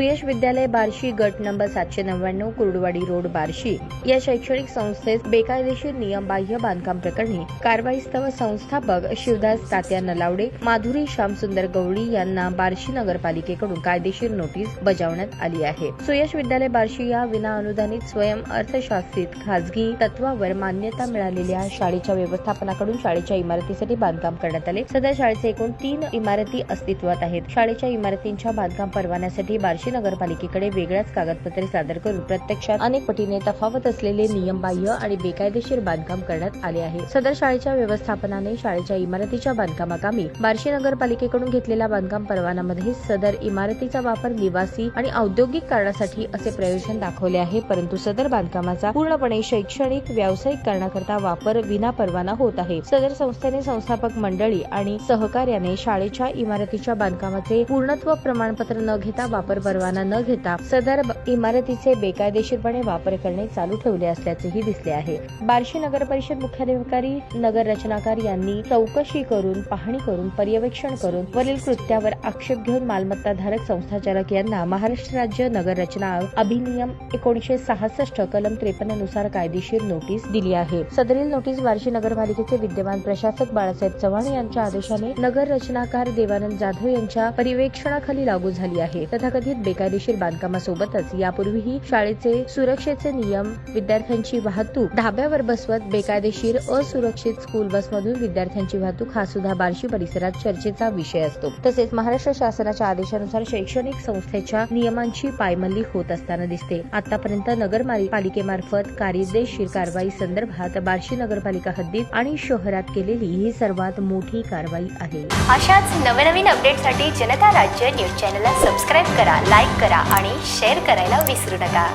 सुयश विद्यालय बार्शी गट number 799 Kurduwadi road Barshi या शैक्षणिक संस्थेत बेकायदेशीर नियमबाह्य बांधकाम प्रकरणी कारवाईस्तव संस्थापक शिवदास तात्या नलावडे, माधुरी श्यामसुंदर गवळी यांना बार्शी नगरपालिकेकडून कायदेशीर नोटीस बजावण्यात आली आहे। सुयश विद्यालय बार्शी या विनाअनुदानित स्वयं अर्थशास्त्रीत खाजगी तत्वावर मान्यता मिळालेल्या शाळेच्या व्यवस्थापनाकडून शाळेच्या इमारतीसाठी बांधकाम करण्यात आले। सदर शाळेचे एकूण 3 इमारती अस्तित्वात आहेत। शाळेच्या इमारतींच्या बांधकाम परवान्यासाठी बार्शी नगरपालिकेकडे वेगळ्याच कागदपत्रे सादर करून प्रत्यक्षात अनेक पटीने तफावत असलेले नियमबाह्य आणि बेकायदेशीर बांधकाम करण्यात आले आहे। सदर शाळेच्या व्यवस्थापनाने शाळेच्या इमारतीच्या बांधकामाकामी बार्शी नगरपालिकेकडून घेतलेल्या बांधकाम परवान्यामध्ये सदर इमारतीचा वापर निवासी आणि औद्योगिक कारणासाठी असे प्रयोजन दाखवले आहे, परंतु सदर बांधकामाचा पूर्णपणे शैक्षणिक व्यावसायिक कारणाकरता वापर विना परवाना होत आहे। सदर संस्थेने संस्थापक मंडळी आणि सहकार्याने शाळेच्या इमारतीच्या बांधकामाचे पूर्णत्व प्रमाणपत्र न घेता वापर परवाना न घेता सदर इमारतीचे बेकायदेशीरपणे वापर करणे चालू ठेवले असल्याचेही दिसले आहे। बार्शी नगर परिषद मुख्याधिकारी नगर रचनाकार यांनी चौकशी करून पाहणी करून पर्यवेक्षण करून वरील कृत्यावर आक्षेप घेऊन मालमत्ताधारक संस्थाचालक यांना महाराष्ट्र राज्य नगर रचना अधिनियम 1966 कलम 53 नुसार कायदेशीर नोटीस दिली आहे। सदरील नोटीस बार्शी नगरपालिकेचे विद्यमान प्रशासक बाळासाहेब चव्हाण यांच्या आदेशाने नगर रचनाकार देवानंद जाधव यांच्या पर्यवेक्षणाखाली लागू झाली आहे। तथाकथित बेकायदेशीर बांधकामासोबतच यापूर्वीही शाळेचे सुरक्षेचे नियम, विद्यार्थ्यांची वाहतूक धाब्यावर बसवत बेकायदेशीर असुरक्षित स्कूल बसमधून विद्यार्थ्यांची वाहतूक हा सुद्धा बार्शी परिसरात चर्चेचा विषय असतो। तसेच महाराष्ट्र शासनाच्या आदेशानुसार शैक्षणिक संस्थेच्या नियमांची पायमल्ली होत असताना दिसते। आतापर्यंत नगरपालिकेमार्फत कायदेशीर कारवाई संदर्भात बार्शी नगरपालिका हद्दीत आणि शहरात केलेली ही सर्वात मोठी कारवाई आहे। अशाच नवनवीन अपडेटसाठी जनता राज्य न्यूज चॅनलला सबस्क्राईब करा, लाईक करा आणि शेअर करायला विसरू नका।